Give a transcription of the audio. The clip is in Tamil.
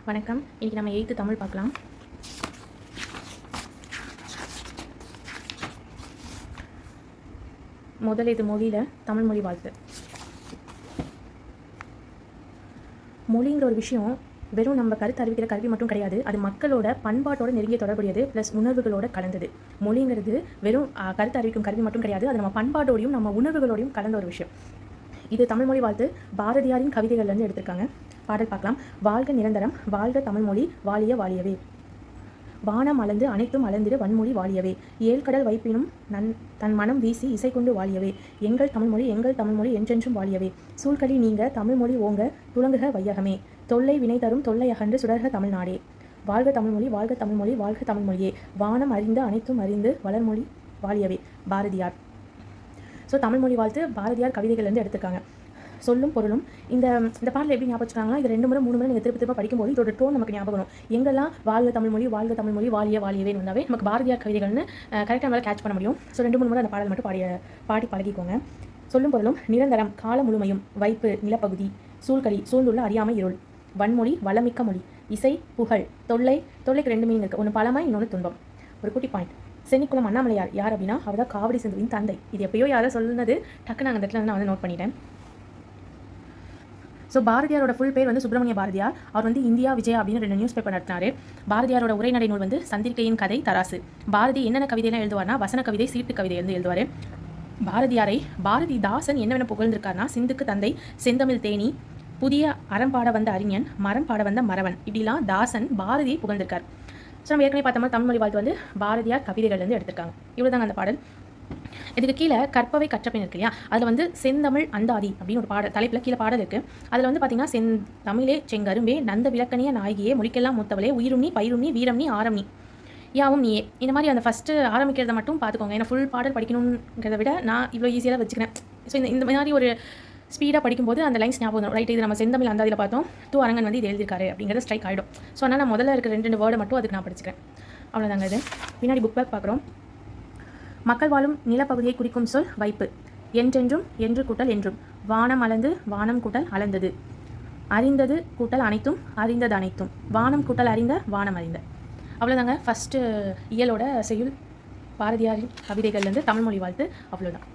வணக்கம். இன்றைக்கி நம்ம 8th தமிழ் பார்க்கலாம். முதல் இது மொழியில் தமிழ் மொழி வாழ்த்து. மொழிங்கிற ஒரு விஷயம் வெறும் நம்ம கருத்து அறிவிக்கிற கல்வி மட்டும் கிடையாது. அது மக்களோட பண்பாட்டோட நெருங்கிய தொடர்புடையது, ப்ளஸ் உணர்வுகளோட கலந்தது. மொழிங்கிறது வெறும் கருத்து அறிவிக்கும் கல்வி மட்டும் கிடையாது. அது நம்ம பண்பாட்டோடையும் நம்ம உணர்வுகளோடையும் கலந்த ஒரு விஷயம். இது தமிழ் மொழி வாழ்த்து பாரதியாரின் கவிதைகள்லேருந்து எடுத்திருக்காங்க. பாடல் பார்க்கலாம். வாழ்க நிரந்தரம், வாழ்க தமிழ்மொழி, வாழிய வாழியவே. வானம் அளந்து அனைத்தும் அளந்திடு வன்மொழி வாழியவே. ஏழ்கடல் வைப்பினும் தன் மனம் வீசி இசை கொண்டு வாழியவே. எங்கள் தமிழ்மொழி எங்கள் தமிழ்மொழி என்றென்றும் வாழியவே. சூழ்களி நீங்க தமிழ்மொழி ஓங்க துளங்குக வையகமே. தொல்லை வினை தரும் தொல்லை அகன்று சுடர்க தமிழ்நாடே. வாழ்க தமிழ்மொழி வாழ்க தமிழ்மொழி வாழ்க தமிழ்மொழியே. வானம் அறிந்து அனைத்தும் அறிந்து வளர்மொழி வாழியவே. பாரதியார். ஸோ தமிழ்மொழி வாழ்த்து பாரதியார் கவிதைகள்லேருந்து எடுத்திருக்காங்க. சொல்லும் பொருளும் இந்த பாடலில் எப்படி ஞாபகம் வச்சுக்காங்கன்னா, இது 2 முறை 3 முறை நீங்கள் திரும்ப படிக்கும்போது இதோட டோன் நமக்கு ஞாபகம். எங்கெல்லாம் வாழ்க தமிழ்மொழி வாழிய வாழியவேன்னு வந்தாவே நமக்கு பாரதியார் கவிதைகள்னு கரெக்டாக நம்மளால் கேட்ச் பண்ண முடியும். ஸோ 2-3 முறை அந்த பாடல் மட்டும் பாடி பழகிக்கோங்க. சொல்லும் பொருளும் நிரந்தரம் கால முழுமையும் வைப்பு நிலப்பகுதி சூழ்கலி சூழ்ந்துள்ள அறியாமை இருள் வன்மொழி வளமிக்க மொழி இசை புகழ் தொல்லைக்கு 2 மீனிங் இருக்குது. ஒன்று பழமை, இன்னொன்று துன்பம். ஒரு குட்டி பாயிண்ட். சென்னிக்குளம் அண்ணாமலையார் யார் அப்படின்னா அவர் தான் காவிரி சிந்துவின் தந்தை. இது எப்பயோ யாரோ சொன்னது, டக்கு நாங்கள் அந்த இடத்துல நான் வந்து நோட் பண்ணிட்டேன். ஸோ பாரதியாரோட ஃபுல் பேர் வந்து சுப்பிரமணிய பாரதியார். அவர் வந்து இந்தியா விஜயா அப்படின்னு 2 நியூஸ் பேப்பர் நடத்தினார். பாரதியாரோட உரைநடை நூல் வந்து சந்திரிகையின் கதை தராசு. பாரதி என்னென்ன கவிதையெல்லாம் எழுதுவார்னா வசன கவிதை சீட்டு கவிதை எழுதுவார். பாரதிதாசன் என்னென்ன புகழ்ந்திருக்காருனா சிந்துக்கு தந்தை, செந்தமிழ் தேனி, புதிய அறம் பாட வந்த அறிஞன், மரம் பாட வந்த மறவன், இப்படிலாம் தாசன் பாரதியை புகழ்ந்திருக்கார். ஸோ நம்ம ஏற்கனவே பார்த்த மாதிரி தமிழ்மொழி வாழ்த்து வந்து பாரதியார் கவிதைகள்லேருந்து எடுத்திருக்காங்க. இவ்வளோ தாங்க அந்த பாடல். இதுக்கு கீழே கற்பவை கற்றபின் இருக்கு இல்லையா, அதில் வந்து செந்தமிழ் அந்தாதி அப்படின்னு ஒரு பாடல் தலைப்பில் கீழே பாடல் இருக்குது. அதில் வந்து பார்த்தீங்கன்னா செந்தமிழே செங்கரும்பே நந்த விளக்கணிய நாயகியே மொழிக்கெல்லாம் முத்தவளே உயிரும்னி பயிரும்னி வீரம்னி ஆரம்னி யாவும் நீயே. இந்த மாதிரி அந்த ஃபஸ்ட்டு ஆரம்பிக்கிறத மட்டும் பார்த்துக்கோங்க. ஏன்னா ஃபுல் பாடல் படிக்கணுங்கிறத விட நான் இவ்வளோ ஈஸியாக வச்சுக்கிறேன். ஸோ இந்த மாதிரி ஒரு ஸ்பீடாக படிக்கும்போது அந்த லைன்ஸ் ஞாபகம் வரும். ரைட், இது நம்ம செந்தமிழ் அந்தாதியில் பார்த்தோம். அரங்கன் வந்து இது எழுதியிருக்காரு அப்படிங்கிறது ஸ்ட்ரைக் ஆகிடும். ஸோ அதனால் நான் முதல்ல இருக்கிற 2 வேர்டை மட்டும் அதுக்கு நான் படிச்சுக்கிறேன். அவ்வளோதாங்க. இது பின்னாடி புக் பேக் பார்க்குறோம். மக்கள் வாழும் நிலப்பகுதியை குறிக்கும் சொல் வைப்பு. என்றென்றும் என்று கூட்டல் என்றும். வானம் அளந்து வானம் கூட்டல் அளந்தது. அறிந்தது கூட்டல் அனைத்தும் அறிந்தது அனைத்தும். வானம் கூட்டல் அறிந்த வானம் அறிந்த. அவ்வளோதாங்க ஃபஸ்ட்டு இயலோட செய்யுள் பாரதியாரின் கவிதைகள்லேருந்து தமிழ்மொழி வாழ்த்து. அவ்வளோதான்.